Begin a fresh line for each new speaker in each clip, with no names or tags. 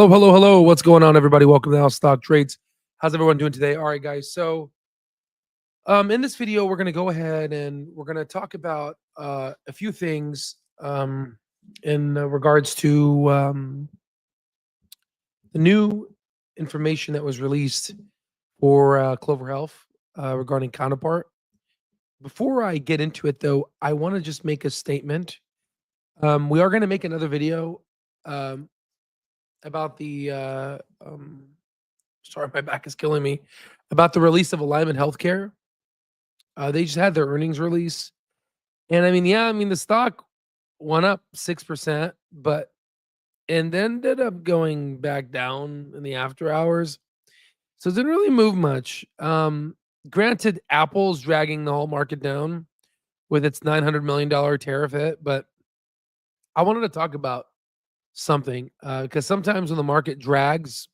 Hello, hello, hello. What's going on, everybody? Welcome to House Stock Trades. How's everyone doing today? All right, guys. So, in this video, we're going to go ahead and we're going to talk about a few things in regards to the new information that was released for Clover Health regarding Counterpart. Before I get into it, though, I want to just make a statement. We are going to make another video about the sorry, my back is killing me, about the release of Alignment Healthcare. They just had their earnings release, and the stock went up 6%, but and then ended up going back down in the after hours, so it didn't really move much. Granted, Apple's dragging the whole market down with its $900 million tariff hit, but I wanted to talk about something because sometimes when the market drags,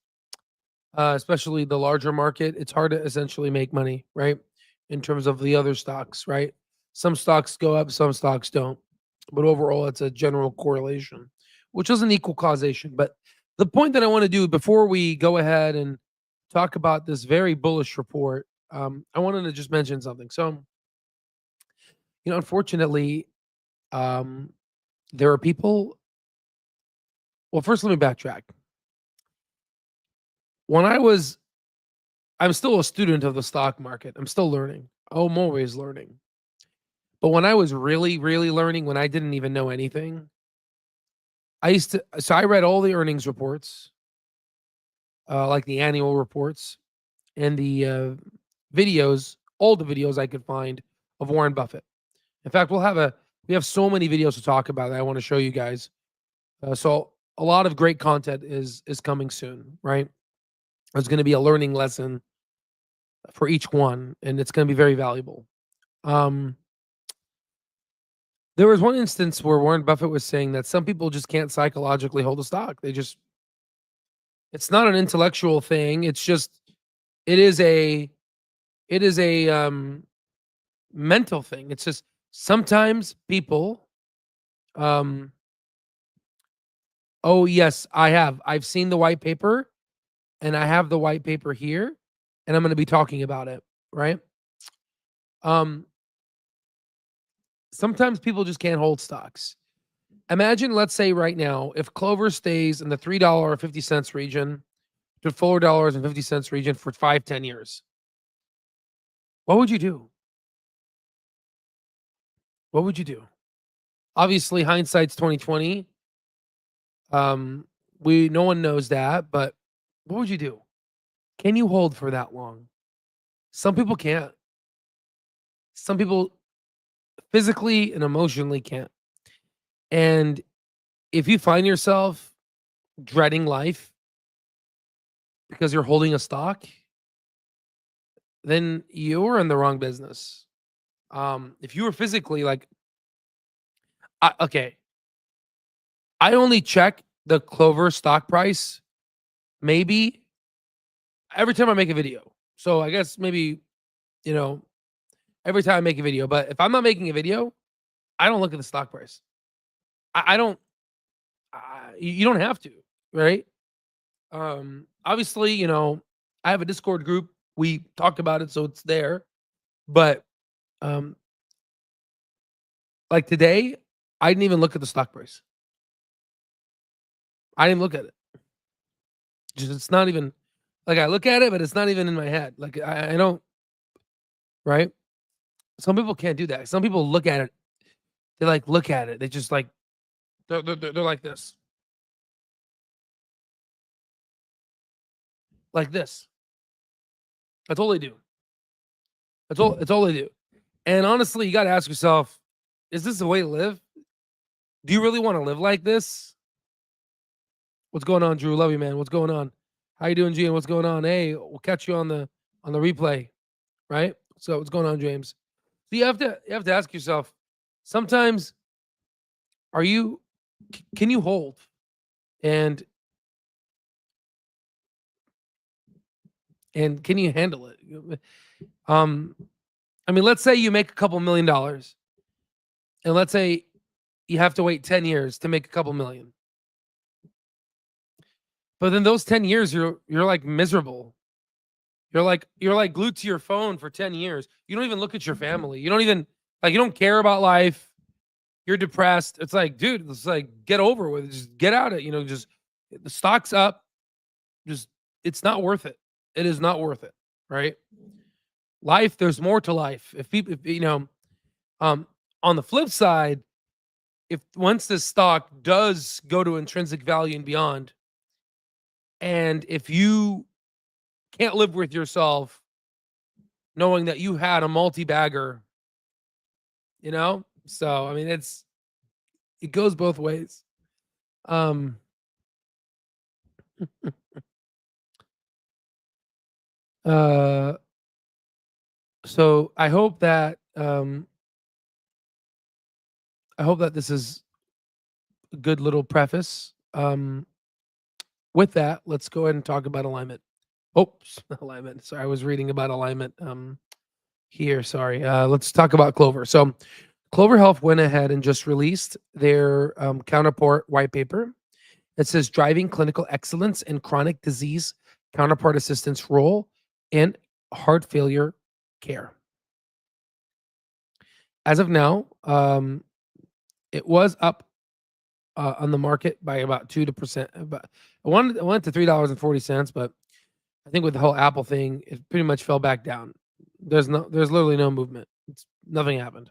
especially the larger market, it's hard to essentially make money, right? In terms of the other stocks, right? Some stocks go up, some stocks don't. But overall, it's a general correlation, which doesn't equal causation. But the point that I want to do before we go ahead and talk about this very bullish report, I wanted to just mention something. So, unfortunately, there are people. Well, first, let me backtrack. I'm still a student of the stock market. I'm still learning. I'm always learning. But when I was really, really learning, when I didn't even know anything, I read all the earnings reports, like the annual reports and the videos, all the videos I could find of Warren Buffett. In fact, we have so many videos to talk about that I want to show you guys. So a lot of great content is coming soon, right? There's going to be a learning lesson for each one, and it's going to be very valuable. There was one instance where Warren Buffett was saying that some people just can't psychologically hold a stock. It's not an intellectual thing. It is a mental thing. It's just sometimes people, oh yes, I've seen the white paper, and I have the white paper here, and I'm going to be talking about it, right? Sometimes people just can't hold stocks. Imagine, let's say right now, if Clover stays in the $3.50 region to $4.50 region for 5-10 years. What would you do? What would you do? Obviously, hindsight's 2020. No one knows that, but what would you do? Can you hold for that long? Some people can't. Some people physically and emotionally can't. And if you find yourself dreading life because you're holding a stock, then you're in the wrong business. If you were physically I only check the Clover stock price maybe every time I make a video. So I guess maybe, every time I make a video. But if I'm not making a video, I don't look at the stock price. I don't. You don't have to, right? Obviously, I have a Discord group. We talk about it, so it's there. But like today, I didn't even look at the stock price. I didn't look at it. It's not even like I look at it, but it's not even in my head. Like I don't. Right? Some people can't do that. Some people look at it. They look at it. They just they're like this. Like this. That's all they do. That's all they do. And honestly, you got to ask yourself, is this the way to live? Do you really want to live like this? What's going on, Drew? Love you, man. What's going on? How you doing, Gian? What's going on? Hey, we'll catch you on the replay, right? So what's going on, James? So you have to ask yourself, sometimes can you hold? And can you handle it? Let's say you make a couple $1 million, and let's say you have to wait 10 years to make a couple million. But then those 10 years, you're like miserable. You're like glued to your phone for 10 years. You don't even look at your family. You don't even like you don't care about life. You're depressed. It's like, dude, it's like get over with it. Just get out of it. Just the stock's up. Just it's not worth it. It is not worth it. Right? Life, there's more to life. If people if, um on the flip side, if once this stock does go to intrinsic value and beyond, and if you can't live with yourself knowing that you had a multi-bagger, so I mean it goes both ways. Um uh so I hope that this is a good little preface. With that, let's go ahead and talk about alignment. Oops, alignment. Sorry, I was reading about alignment here. Sorry. Let's talk about Clover. So Clover Health went ahead and just released their counterpart white paper. It says driving clinical excellence in chronic disease counterpart assistance role in heart failure care. As of now, it was up on the market by about 2%. But it went to $3.40, but I think with the whole Apple thing, it pretty much fell back down. There's literally no movement. Nothing happened.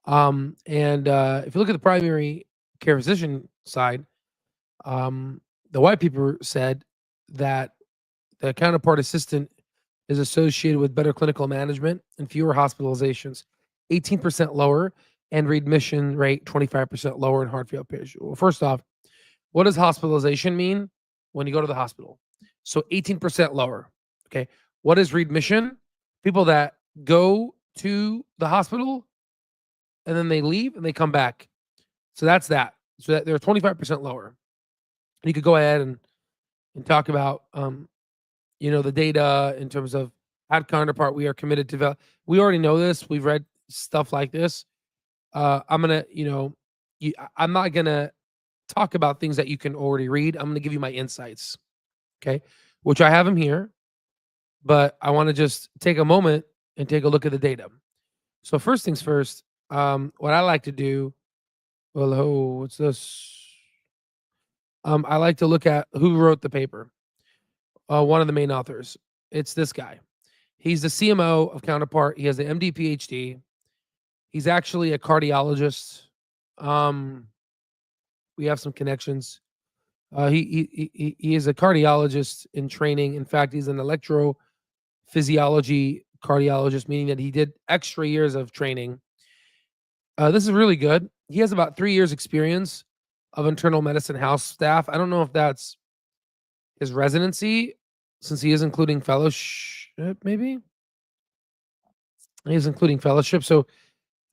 And if you look at the primary care physician side, the white paper said that the counterpart assistant is associated with better clinical management and fewer hospitalizations, 18% lower, and readmission rate 25% lower in heart failure patients. Well, first off, what does hospitalization mean when you go to the hospital? So 18% lower. Okay. What is readmission? People that go to the hospital and then they leave and they come back. So that's that. So that they're 25% lower. You could go ahead and talk about the data in terms of at counterpart, we are committed to we already know this. We've read stuff like this. I'm gonna, I'm not gonna talk about things that you can already read. I'm gonna give you my insights, okay? Which I have them here, but I want to just take a moment and take a look at the data. So first things first, what I like to do. Well, oh, what's this? I like to look at who wrote the paper. One of the main authors. It's this guy. He's the CMO of Counterpart. He has an MD PhD. He's actually a cardiologist. We have some connections. He is a cardiologist in training. In fact, he's an electrophysiology cardiologist, meaning that he did extra years of training. This is really good. He has about 3 years experience of internal medicine house staff. I don't know if that's his residency, since he is including fellowship, maybe? He is including fellowship. So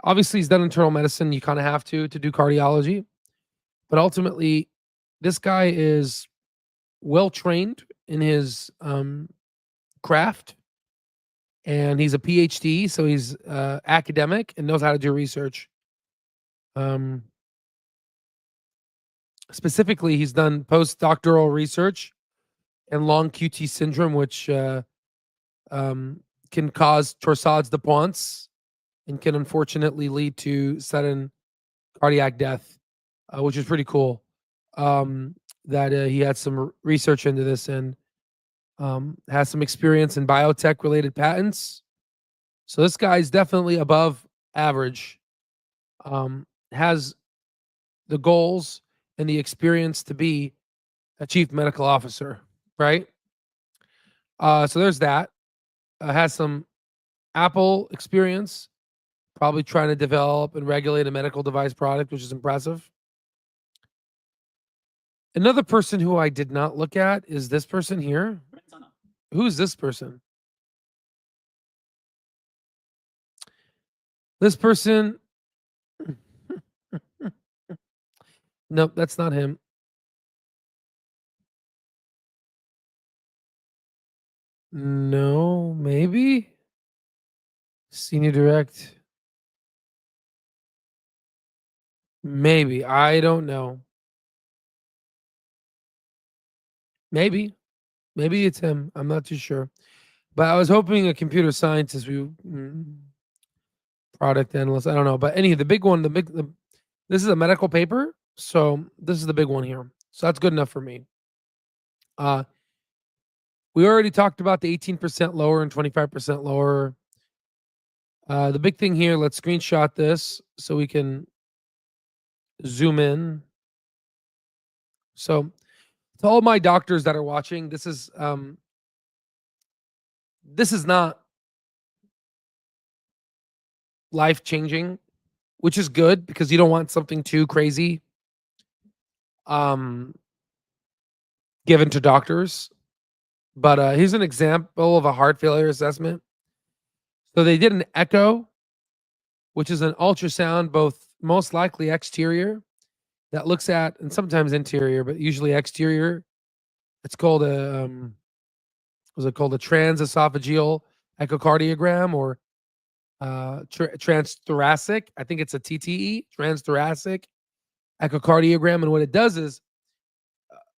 obviously he's done internal medicine. You kind of have to do cardiology. But ultimately, this guy is well trained in his craft, and he's a PhD, so he's academic and knows how to do research. Specifically, he's done postdoctoral research in long QT syndrome, which can cause torsades de Pointes and can unfortunately lead to sudden cardiac death, which is pretty cool. That he had some research into this and has some experience in biotech related patents. So this guy's definitely above average. Has the goals and the experience to be a chief medical officer, right? So there's that. Has some Apple experience, probably trying to develop and regulate a medical device product, which is impressive. Another person who I did not look at is this person here. Who's this person? This person. Nope, that's not him. No, maybe. Senior direct. Maybe. I don't know. Maybe. Maybe it's him. I'm not too sure. But I was hoping a computer scientist, product analyst. I don't know. But the big one, this is a medical paper. So this is the big one here. So that's good enough for me. We already talked about the 18% lower and 25% lower. The big thing here, let's screenshot this so we can zoom in. So to all my doctors that are watching, this is not life-changing, which is good because you don't want something too crazy given to doctors. But here's an example of a heart failure assessment. So they did an echo, which is an ultrasound, both most likely exterior, that looks at, and sometimes interior, but usually exterior. It's called a was it called a transesophageal echocardiogram or transthoracic? I think it's a TTE, transthoracic echocardiogram. And what it does is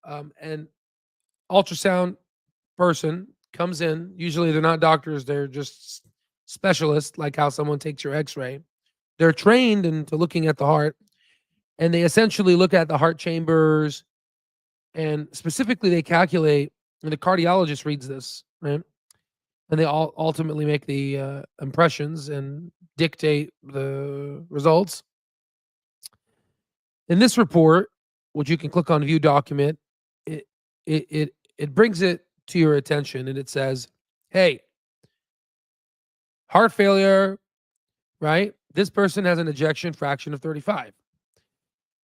an ultrasound person comes in. Usually they're not doctors, they're just specialists, like how someone takes your x-ray. They're trained into looking at the heart, and they essentially look at the heart chambers, and specifically they calculate, and the cardiologist reads this, right? And they all ultimately make the impressions and dictate the results. In this report, which you can click on view document, it brings it to your attention, and it says, hey, heart failure, right? This person has an ejection fraction of 35.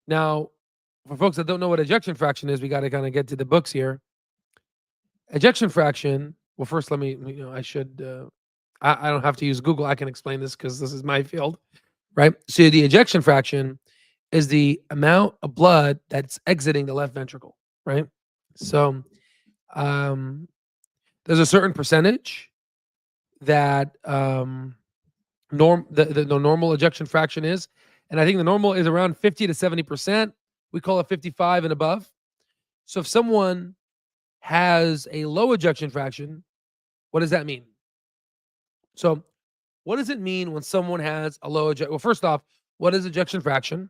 Now, for folks that don't know what ejection fraction is, we got to kind of get to the books here. Ejection fraction, well, first let me, I should, I don't have to use Google. I can explain this because this is my field, right? So the ejection fraction is the amount of blood that's exiting the left ventricle, right? So there's a certain percentage that the normal ejection fraction is, and I think the normal is around 50 to 70%. We call it 55 and above. So if someone has a low ejection fraction, what does that mean? So what does it mean when someone has a low ejection? Well, first off, what is ejection fraction?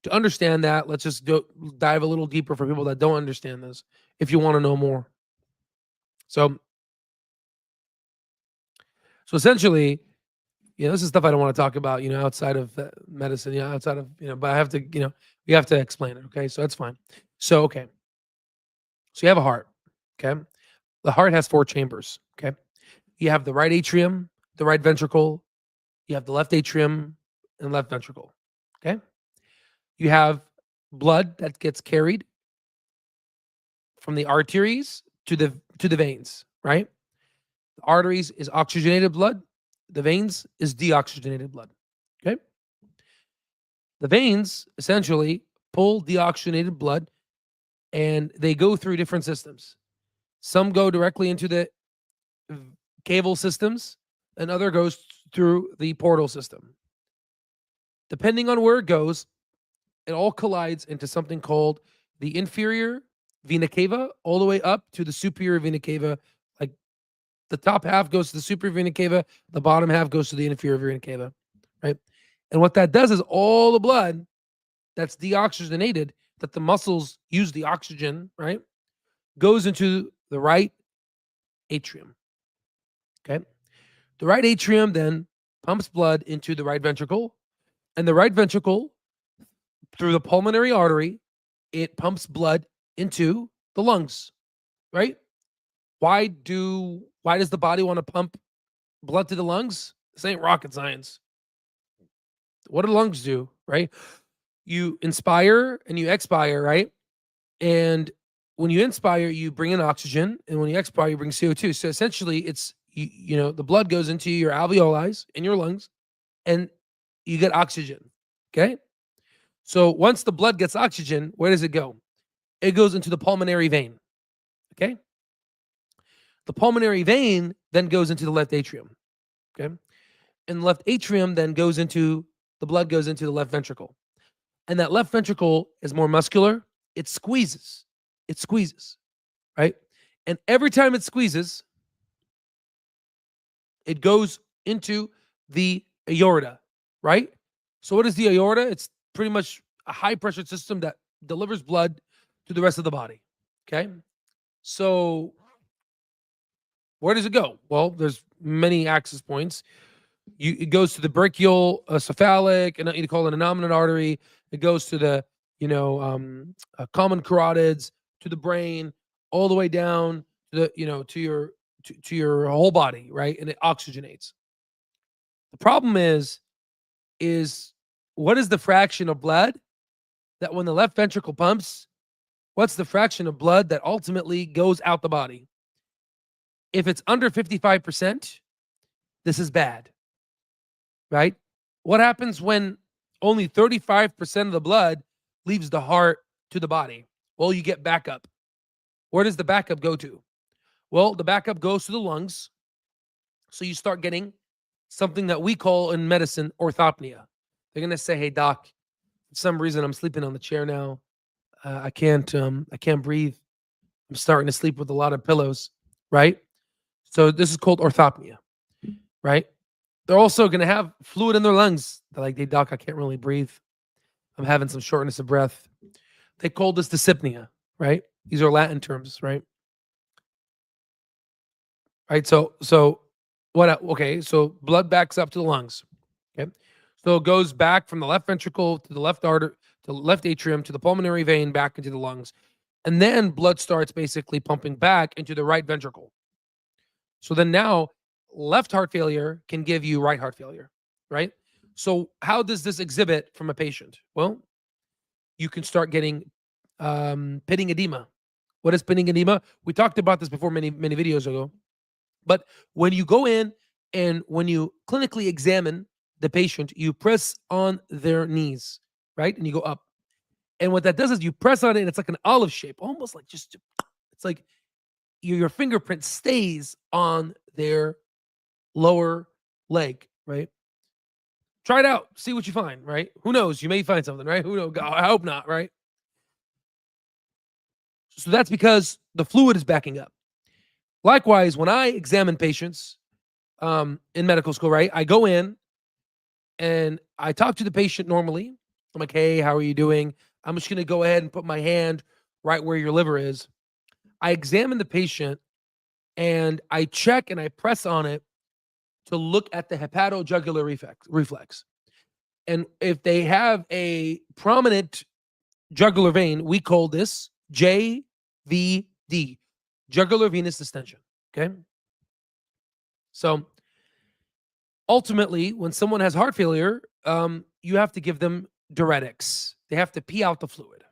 To understand that, let's just dive a little deeper for people that don't understand this, if you want to know more. So essentially, this is stuff I don't want to talk about, outside of medicine, outside of, but I have to, we have to explain it. Okay. So that's fine. So, okay. So you have a heart. Okay. The heart has 4 chambers. Okay. You have the right atrium, the right ventricle, you have the left atrium and left ventricle. Okay. You have blood that gets carried from the arteries to the veins, right? The arteries is oxygenated blood. The veins is deoxygenated blood. Okay. The veins essentially pull deoxygenated blood, and they go through different systems. Some go directly into the cable systems, and other goes through the portal system. Depending on where it goes, it all collides into something called the inferior vena cava, all the way up to the superior vena cava. Like the top half goes to the superior vena cava, the bottom half goes to the inferior vena cava, right? And what that does is all the blood that's deoxygenated, that the muscles use the oxygen, right, goes into the right atrium. Okay. The right atrium then pumps blood into the right ventricle, and the right ventricle, through the pulmonary artery, it pumps blood into the lungs, right? Why does the body want to pump blood to the lungs? This ain't rocket science. What do lungs do, right? You inspire and you expire, right? And when you inspire, you bring in oxygen, and when you expire, you bring CO2. So essentially, it's the blood goes into your alveoli in your lungs, and you get oxygen. Okay. So once the blood gets oxygen, where does it go? It goes into the pulmonary vein. Okay. The pulmonary vein then goes into the left atrium. Okay. And the left atrium then the blood goes into the left ventricle. And that left ventricle is more muscular. It squeezes. right? And every time it squeezes, it goes into the aorta, right? So what is the aorta? It's pretty much a high pressure system that delivers blood to the rest of the body. Okay. So where does it go? Well, there's many access points. It goes to the brachial, cephalic, and you call it an innominate artery. It goes to the common carotids, to the brain, all the way down to the to your whole body, right? And it oxygenates. The problem is what is the fraction of blood that when the left ventricle pumps, what's the fraction of blood that ultimately goes out the body? If it's under 55%, this is bad, right? What happens when only 35% of the blood leaves the heart to the body? Well, you get backup. Where does the backup go to? Well, the backup goes to the lungs. So you start getting something that we call in medicine orthopnea. They're going to say, "Hey doc, for some reason I'm sleeping on the chair now. I can't breathe. I'm starting to sleep with a lot of pillows," right? So this is called orthopnea, right? They're also going to have fluid in their lungs. They're like, "Hey doc, I can't really breathe. I'm having some shortness of breath." They call this dyspnea, right? These are Latin terms, right? Right. So what? Okay. So blood backs up to the lungs. Okay. So it goes back from the left ventricle to the left artery, to the left atrium, to the pulmonary vein, back into the lungs, and then blood starts basically pumping back into the right ventricle. So then now, left heart failure can give you right heart failure, right? So how does this exhibit from a patient? Well, you can start getting pitting edema. What is pitting edema? We talked about this before many videos ago. But when you go in and when you clinically examine the patient, you press on their knees, right? And you go up. And what that does is you press on it and it's like an olive shape, almost like it's like your fingerprint stays on their lower leg, right? Try it out. See what you find, right? Who knows? You may find something, right? Who knows? I hope not, right? So that's because the fluid is backing up. Likewise, when I examine patients in medical school, right, I go in and I talk to the patient normally. I'm like, "Hey, how are you doing?" I'm just going to go ahead and put my hand right where your liver is. I examine the patient and I check and I press on it to look at the hepatojugular reflex. And if they have a prominent jugular vein, we call this JVD, jugular venous distension. Okay. So ultimately, when someone has heart failure, you have to give them diuretics. They have to pee out the fluid,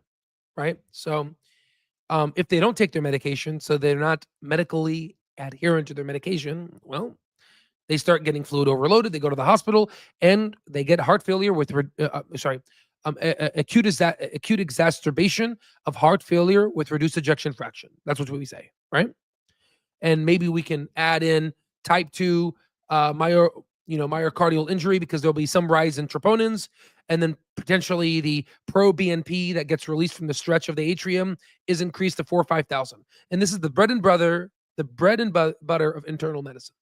right? So if they don't take their medication, so they're not medically adherent to their medication, well, they start getting fluid overloaded. They go to the hospital and they get heart failure with, acute exacerbation of heart failure with reduced ejection fraction. That's what we say, right? And maybe we can add in type 2 myocardial injury because there'll be some rise in troponins, and then potentially the pro-BNP that gets released from the stretch of the atrium is increased to 4 or 5,000. And this is the bread and butter of internal medicine.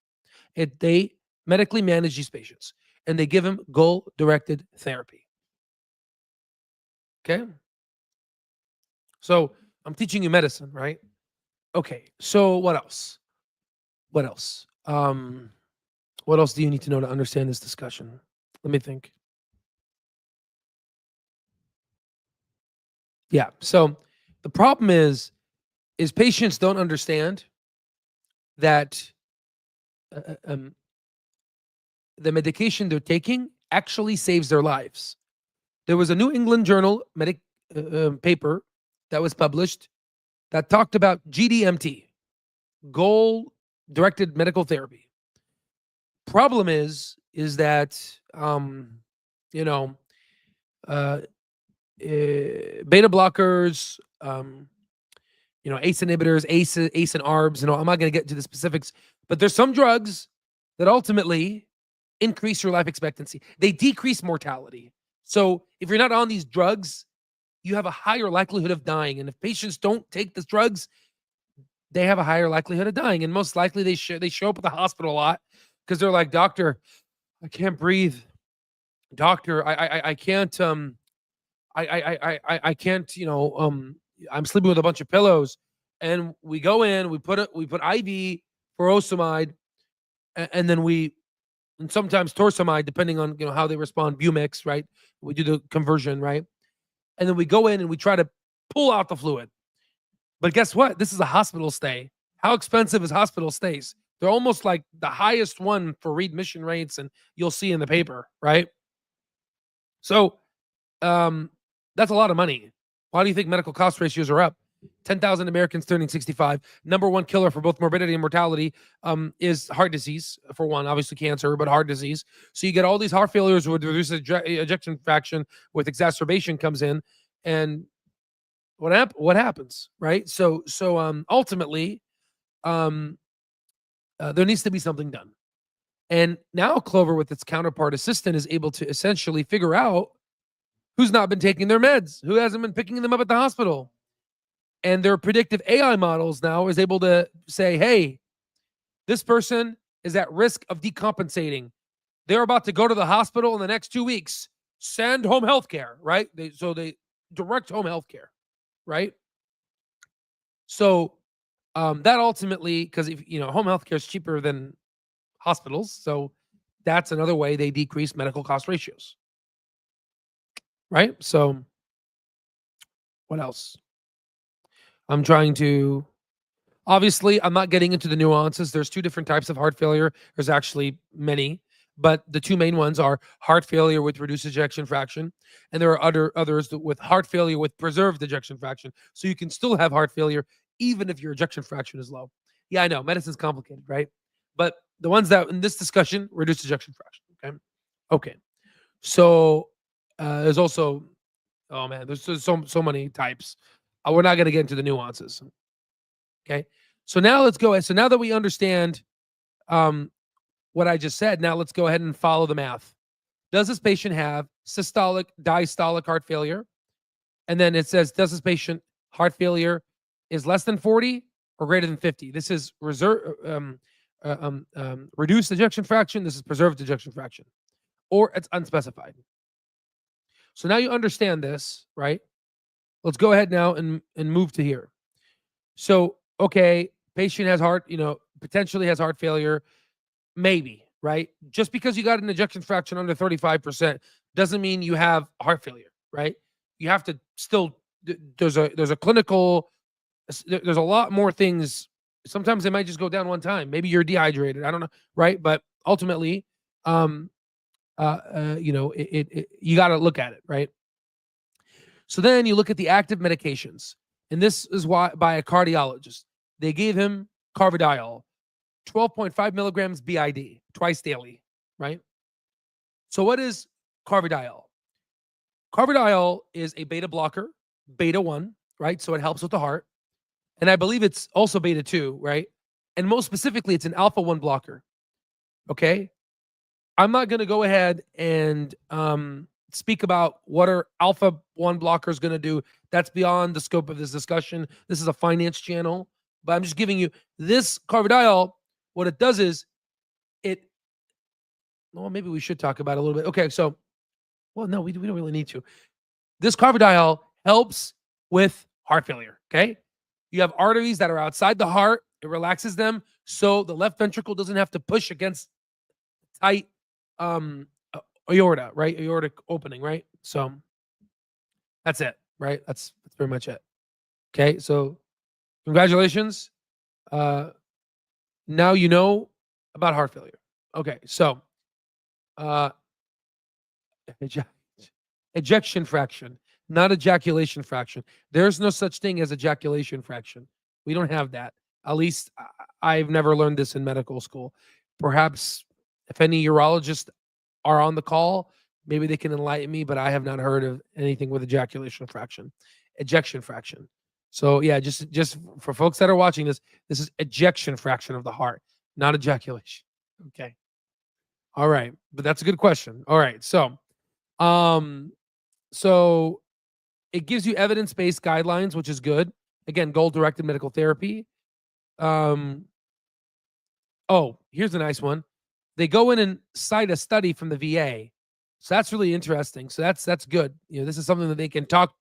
They medically manage these patients and they give them goal-directed therapy. Okay? So I'm teaching you medicine, right? Okay, so what else? What else? What else do you need to know to understand this discussion? Let me think. Yeah. So the problem is patients don't understand that the medication they're taking actually saves their lives. There was a New England Journal paper that was published that talked about GDMT, goal-directed medical therapy. Problem is that beta blockers, ACE inhibitors, ACE and ARBs. I'm not going to get into the specifics, but there's some drugs that ultimately increase your life expectancy. They decrease mortality. So if you're not on these drugs, you have a higher likelihood of dying. And if patients don't take these drugs, they have a higher likelihood of dying, and most likely they show up at the hospital a lot because they're like, doctor, I can't breathe. Doctor, I can't I can't, I'm sleeping with a bunch of pillows. And we go in, we put IV furosemide, and then and sometimes torsemide, depending on how they respond, Bumix, right? We do the conversion, right? And then we go in and we try to pull out the fluid. But guess what? This is a hospital stay. How expensive is hospital stays? They're almost like the highest one for readmission rates, and you'll see in the paper, right? So that's a lot of money. Why do you think medical cost ratios are up? 10,000 Americans turning 65. Number one killer for both morbidity and mortality is heart disease, for one, obviously cancer, but heart disease. So you get all these heart failures with reduced ejection fraction with exacerbation comes in, and what happens, right? So ultimately, there needs to be something done. And now Clover, with its counterpart assistant, is able to essentially figure out who's not been taking their meds, who hasn't been picking them up at the hospital. And their predictive AI models now is able to say, hey, this person is at risk of decompensating. They're about to go to the hospital in the next 2 weeks. Send home health care, right? So they direct home health care, right? So that ultimately, because if home health care is cheaper than hospitals, so that's another way they decrease medical cost ratios, right? So what else? I'm trying to, obviously, I'm not getting into the nuances. There's two different types of heart failure. There's actually many, but the two main ones are heart failure with reduced ejection fraction, and there are others with heart failure with preserved ejection fraction. So you can still have heart failure even if your ejection fraction is low. Yeah, I know, medicine's complicated, right? But the ones that in this discussion, reduced ejection fraction. Okay. So there's also, oh man, there's so many types. We're not going to get into the nuances. Okay. So now let's go ahead. So now that we understand what I just said, now let's go ahead and follow the math. Does this patient have systolic, diastolic heart failure? And then it says, does this patient heart failure is less than 40 or greater than 50? This is reduced ejection fraction. This is preserved ejection fraction, or it's unspecified. So now you understand this, right? Let's go ahead now and move to here. So, okay, patient has potentially has heart failure, maybe, right? Just because you got an ejection fraction under 35% doesn't mean you have heart failure, right? You have to still, there's a clinical, there's a lot more things. Sometimes they might just go down one time. Maybe you're dehydrated. I don't know, right? But ultimately, you got to look at it, right? So then you look at the active medications, and this is why by a cardiologist. They gave him carvedilol, 12.5 milligrams BID, twice daily, right? So what is carvedilol? Carvedilol is a beta blocker, beta 1, right? So it helps with the heart. And I believe it's also beta 2, right? And most specifically, it's an alpha 1 blocker, okay? I'm not going to go ahead and speak about what are alpha 1 blockers going to do. That's beyond the scope of this discussion. This is a finance channel, but I'm just giving you this carvedilol. What it does is well, maybe we should talk about it a little bit. Okay, so, well, no, we don't really need to. This carvedilol helps with heart failure, okay? You have arteries that are outside the heart. It relaxes them so the left ventricle doesn't have to push against tight aorta, right? Aortic opening, right? So that's it, right? That's pretty much it. Okay, so congratulations. Now you know about heart failure. Okay, so ejection fraction, not ejaculation fraction. There's no such thing as ejaculation fraction. We don't have that. At least I've never learned this in medical school. Perhaps if any urologists are on the call, maybe they can enlighten me, but I have not heard of anything with ejaculation fraction, ejection fraction. So yeah, just for folks that are watching this is ejection fraction of the heart, not ejaculation. Okay. All right. But that's a good question. All right. So it gives you evidence-based guidelines, which is good. Again, goal-directed medical therapy. Oh, here's a nice one. They go in and cite a study from the VA. So that's really interesting. So that's good. This is something that they can talk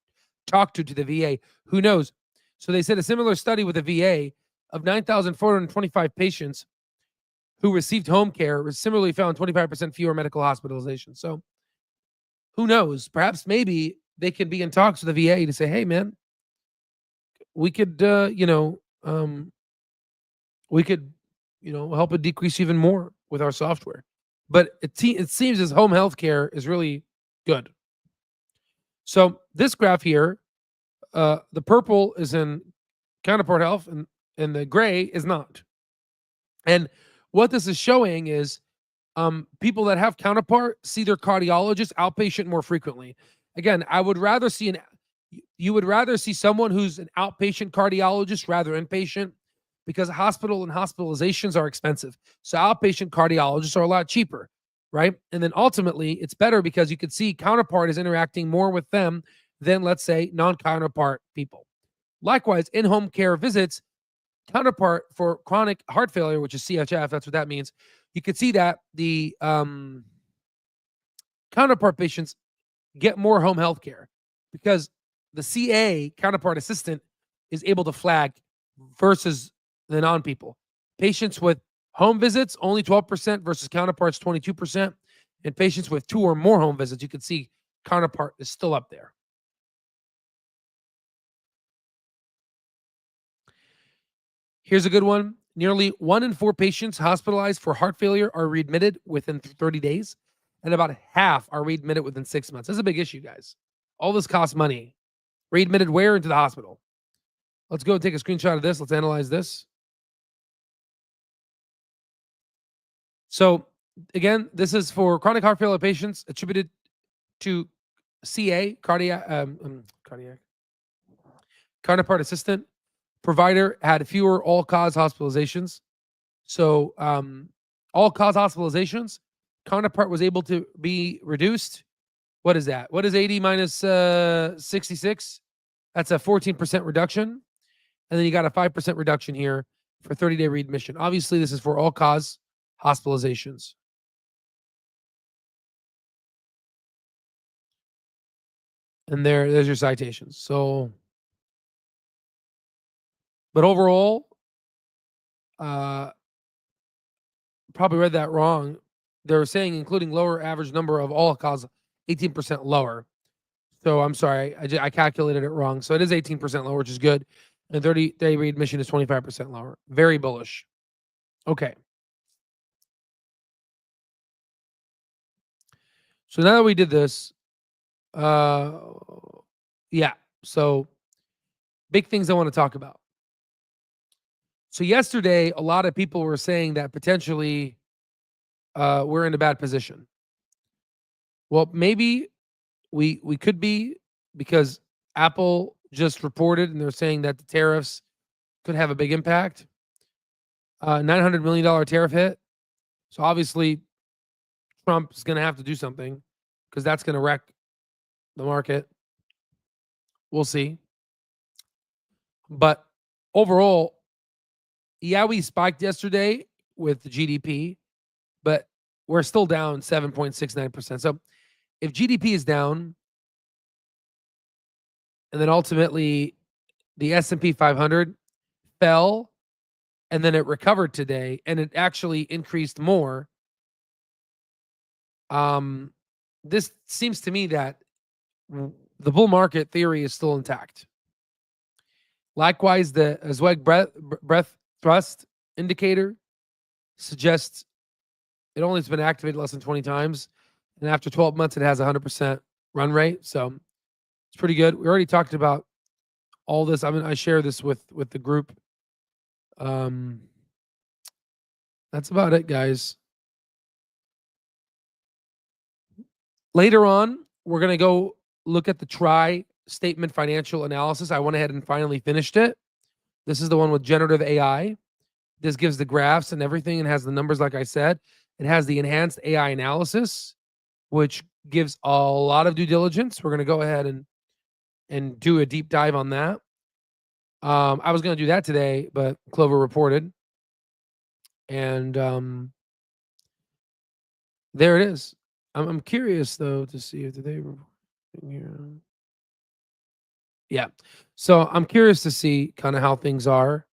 to the VA. Who knows? So they said a similar study with the VA of 9,425 patients who received home care was similarly found 25% fewer medical hospitalizations. So who knows? Perhaps maybe they can be in talks with the VA to say, hey man, we could we could help it decrease even more with our software. But it seems as home health care is really good. So this graph here, the purple is in Counterpart Health and the gray is not. And what this is showing is people that have Counterpart see their cardiologist outpatient more frequently. Again, you would rather see someone who's an outpatient cardiologist rather inpatient, because hospital and hospitalizations are expensive. So outpatient cardiologists are a lot cheaper, right? And then ultimately, it's better because you could see Counterpart is interacting more with them than, let's say, non-Counterpart people. Likewise, in-home care visits, Counterpart for chronic heart failure, which is CHF, that's what that means. You could see that the Counterpart patients get more home health care because the CA, Counterpart assistant, is able to flag versus the non-people. Patients with home visits, only 12% versus Counterpart's 22%. And patients with 2 or more home visits, you can see Counterpart is still up there. Here's a good one. Nearly 1 in 4 patients hospitalized for heart failure are readmitted within 30 days, and about half are readmitted within 6 months. That's a big issue, guys. All this costs money. Readmitted where? Into the hospital. Let's go and take a screenshot of this. Let's analyze this. So, again, this is for chronic heart failure patients attributed to CA, Counterpart assistant. Provider had fewer all-cause hospitalizations. So, all-cause hospitalizations, Counterpart was able to be reduced. What is that? What is 80 minus 66? That's a 14% reduction. And then you got a 5% reduction here for 30-day readmission. Obviously, this is for all-cause hospitalizations. And there's your citations. So, but overall, probably read that wrong. They're saying including lower average number of all-cause, 18% lower. So I'm sorry, I calculated it wrong. So it is 18% lower, which is good. And 30-day readmission is 25% lower. Very bullish. Okay. So now that we did this, yeah. So big things I want to talk about. So yesterday, a lot of people were saying that potentially we're in a bad position. Well, maybe we could be, because Apple just reported and they're saying that the tariffs could have a big impact. $900 million tariff hit. So obviously Trump is going to have to do something because that's going to wreck the market. We'll see. But overall, yeah, we spiked yesterday with the GDP, but we're still down 7.69%. So if GDP is down, and then ultimately the S&P 500 fell, and then it recovered today, and it actually increased more, this seems to me that the bull market theory is still intact. Likewise, the Zweig breadth thrust indicator suggests it only has been activated less than 20 times, and after 12 months, it has a 100% run rate. So it's pretty good. We already talked about all this. I mean, I share this with the group. That's about it, guys. Later on, we're going to go look at the tri-statement financial analysis. I went ahead and finally finished it. This is the one with generative AI. This gives the graphs and everything and has the numbers, like I said. It has the enhanced AI analysis, which gives a lot of due diligence. We're going to go ahead and do a deep dive on that. I was going to do that today, but Clover reported, and there it is. I'm curious though to see if they report here. Yeah, so I'm curious to see kind of how things are.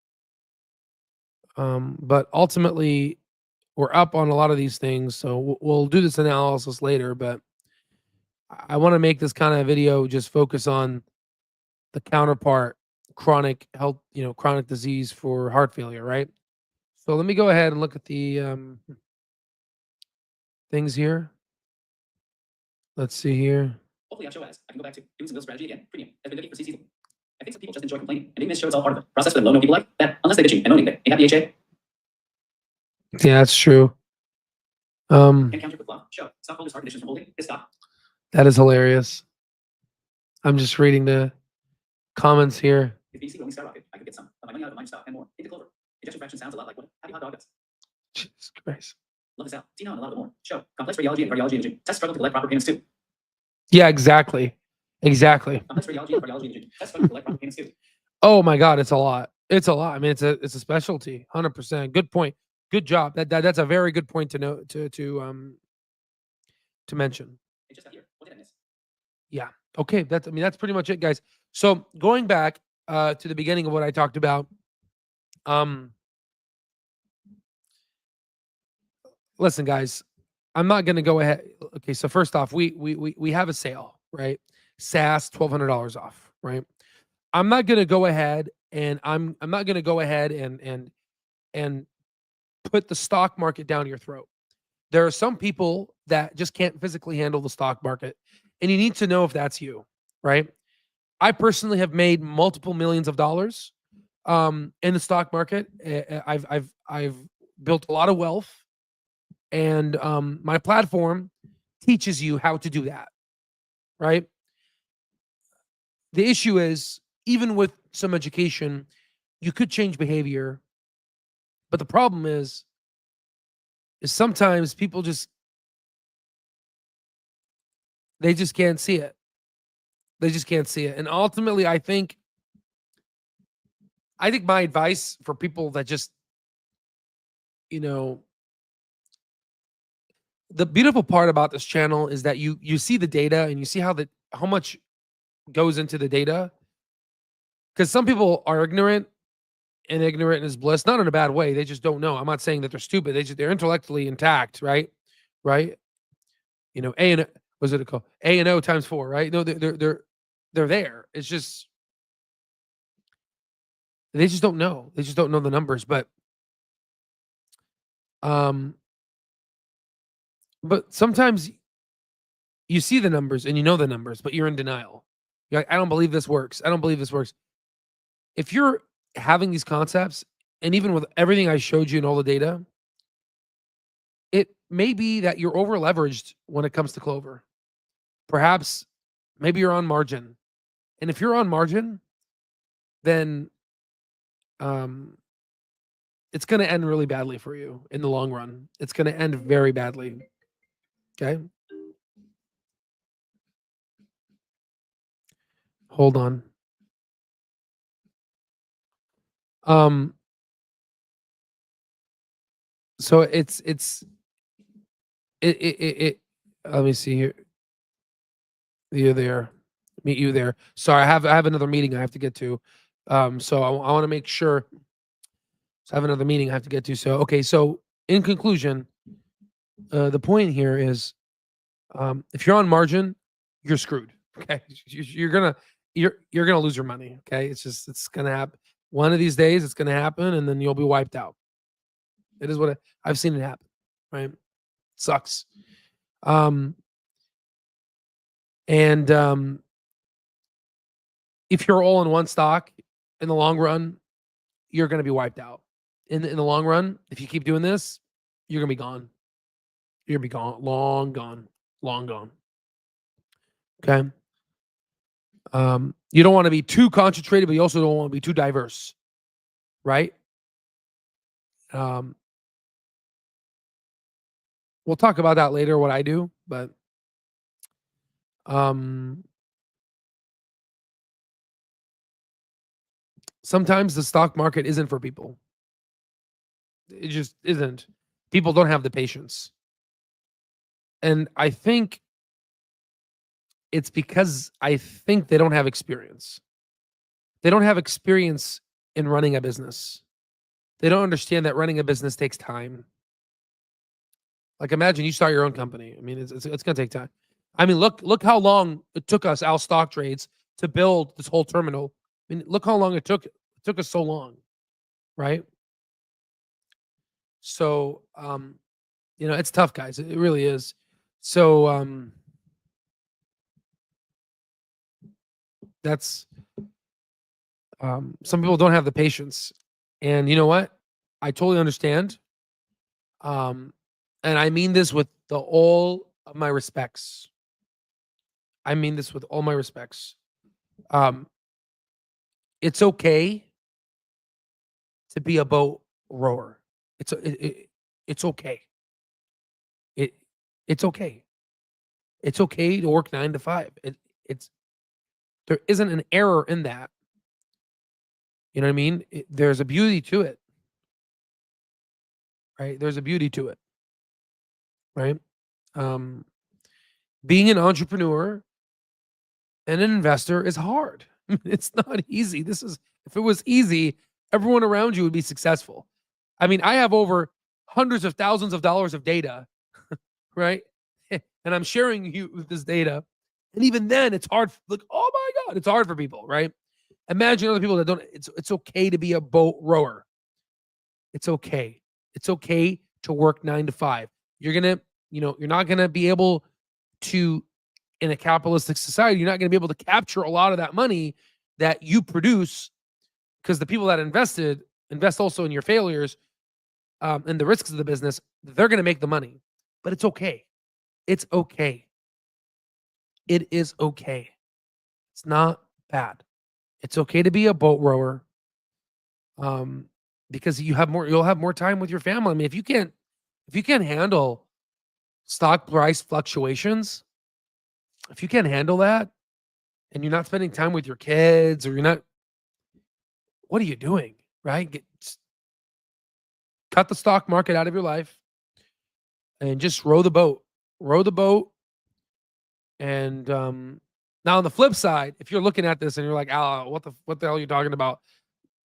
But ultimately, we're up on a lot of these things, so we'll do this analysis later. But I want to make this kind of video just focus on the counterpart, chronic health, chronic disease for heart failure, right? So let me go ahead and look at the things here. Let's see here.
Hopefully on show ads, I can go back to doing some real strategy again. Premium has been looking for CCs. I think some people just enjoy complaining, and maybe this show is all part of the process for the low-known people like that. Unless they're bitching and owning it, they have the HA.
Yeah, that's true.
Can counter with law. Show stockholders' heart conditions from holding this stock.
That is hilarious. I'm just reading the comments here.
If BC only skyrocket, I could get some of my money out of a mine stock and more into Clover. Ejection fraction sounds a lot like what Happy Hot Dog does.
Jesus Christ.
Love this out. Tina and a lot of more. Show complex radiology and cardiology imaging. Test struggle to collect proper payments too.
Yeah, exactly.
Complex radiology and cardiology imaging. Test struggle to collect proper payments too.
Oh my God, it's a lot. It's a lot. I mean, it's a specialty. 100%. Good point. Good job. That's a very good point to know to mention.
It just got here. What did I miss?
Yeah. Okay. That's pretty much it, guys. So going back to the beginning of what I talked about, listen, guys, I'm not going to go ahead. Okay. So first off, we have a sale, right? SAS $1,200 off, right? I'm not going to go ahead and I'm not going to go ahead and put the stock market down your throat. There are some people that just can't physically handle the stock market, and you need to know if that's you, right? I personally have made multiple millions of dollars in the stock market. I've built a lot of wealth, and my platform teaches you how to do that, right? The issue is, even with some education, you could change behavior, but the problem is sometimes people they just can't see it. They just can't see it. And ultimately, I think my advice for people that just, the beautiful part about this channel is that you see the data and you see how much goes into the data. Because some people are ignorant, and ignorant is bliss, not in a bad way. They just don't know. I'm not saying that they're stupid. They're intellectually intact, right? Right? A and what's it called? A and O times 4, right? No, they're there. It's just they just don't know. They just don't know the numbers. But sometimes you see the numbers and you know the numbers, but you're in denial. You're like, I don't believe this works. I don't believe this works. If you're having these concepts, and even with everything I showed you and all the data, it may be that you're over leveraged when it comes to Clover. Perhaps maybe you're on margin. And if you're on margin, then it's going to end really badly for you in the long run. It's going to end very badly. Okay. Hold on. So it let me see here. You're there. Meet you there. Sorry, I have another meeting I have to get to. So I want to make sure. So I have another meeting I have to get to. So okay. So in conclusion, the point here is, if you're on margin, you're screwed. Okay, you're gonna lose your money. Okay, it's gonna happen. One of these days, it's gonna happen, and then you'll be wiped out. It is what I've seen it happen. Right? Sucks. And if you're all in one stock, in the long run, you're going to be wiped out. In the long run, if you keep doing this, you're going to be gone. You're going to be gone, long gone. Okay. You don't want to be too concentrated, but you also don't want to be too diverse, right? We'll talk about that later, what I do, but sometimes the stock market isn't for people. It just isn't. People don't have the patience. And I think it's because I think they don't have experience. They don't have experience in running a business. They don't understand that running a business takes time. Like, imagine you start your own company. I mean, it's going to take time. I mean, look how long it took us, Al Stock Trades, to build this whole terminal. I mean, look how long it took. It took us so long, right? So, it's tough, guys. It really is. So, that's some people don't have the patience, and you know what? I totally understand. And I mean this with all of my respects. I mean this with all my respects. It's okay to be a boat rower. It's okay. It's okay. It's okay to work 9 to 5. There isn't an error in that. You know what I mean? There's a beauty to it. Right? There's a beauty to it. Right? Being an entrepreneur and an investor is hard. It's not easy. If it was easy, everyone around you would be successful. I mean, I have over hundreds of thousands of dollars of data, right? And I'm sharing you with this data. And even then, it's hard. Like, oh my God, it's hard for people, right? Imagine other people that don't. It's okay to be a boat rower. It's okay. It's okay to work 9 to 5. You're not gonna be able to, in a capitalistic society, you're not gonna be able to capture a lot of that money that you produce, because the people that invest also in your failures, and the risks of the business. They're gonna make the money, but it's okay. It's okay. It is okay. It's not bad. It's okay to be a boat rower, because you'll have more time with your family. I mean, if you can't handle stock price fluctuations, if you can't handle that, and you're not spending time with your kids, or what are you doing, right? Cut the stock market out of your life and just row the boat. Row the boat. And now on the flip side, if you're looking at this and you're like, Al, what the hell are you talking about?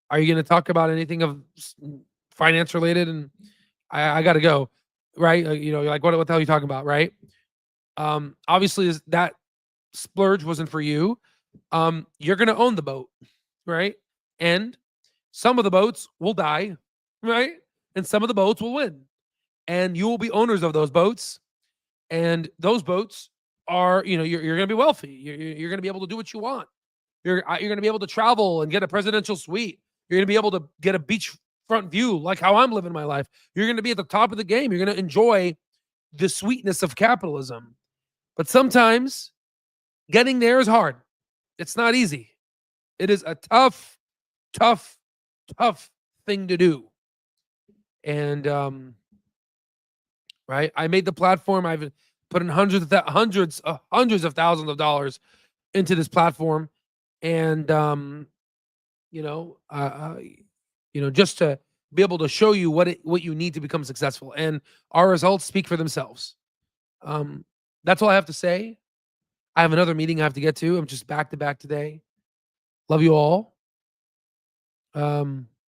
Are you going to talk about anything of finance related? And I got to go, right? You're like, what the hell are you talking about, right? Obviously, that splurge wasn't for you. You're going to own the boat, right? And some of the boats will die, right? And some of the boats will win. And you will be owners of those boats. And those boats are, you're going to be wealthy. You're going to be able to do what you want. You're going to be able to travel and get a presidential suite. You're going to be able to get a beachfront view, like how I'm living my life. You're going to be at the top of the game. You're going to enjoy the sweetness of capitalism. But sometimes getting there is hard. It's not easy. It is a tough thing to do. And right, I made the platform. I've put in hundreds of thousands of dollars into this platform, and just to be able to show you what you need to become successful, and our results speak for themselves. That's all I have to say. I have another meeting I have to get to. I'm just back to back today. Love you all.
If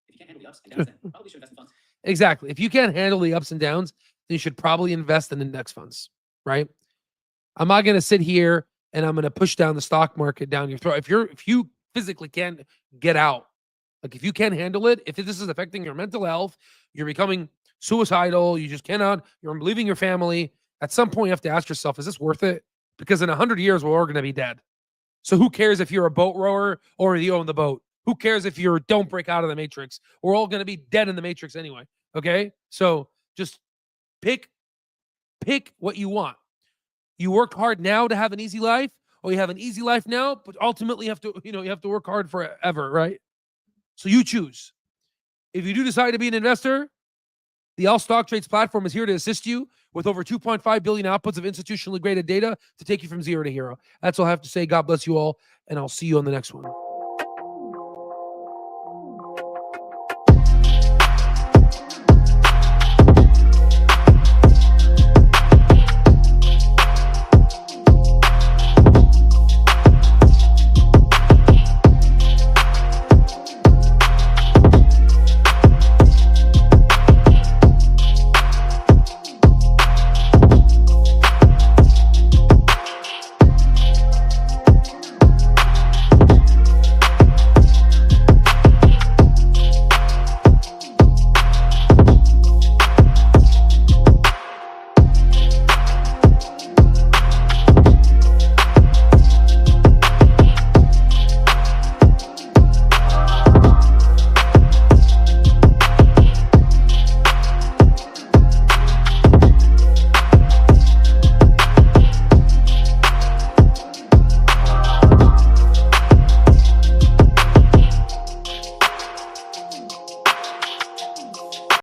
you can't handle the ups and downs, then probably should invest in funds.
Exactly. If you can't handle the ups and downs, then you should probably invest in index funds, right? I'm not going to sit here and I'm going to push down the stock market down your throat. If you physically can't get out, like if you can't handle it, if this is affecting your mental health, you're becoming suicidal, you just cannot, you're leaving your family, at some point you have to ask yourself, is this worth it? Because in 100 years, we're all going to be dead. So who cares if you're a boat rower or you own the boat? Who cares if you don't break out of the matrix? We're all going to be dead in the matrix anyway. Okay. So just pick what you want. You work hard now to have an easy life, or you have an easy life now, but ultimately you have to work hard forever, right? So you choose. If you do decide to be an investor, the All Stock Trades platform is here to assist you with over 2.5 billion outputs of institutionally graded data to take you from zero to hero. That's all I have to say. God bless you all, and I'll see you on the next one.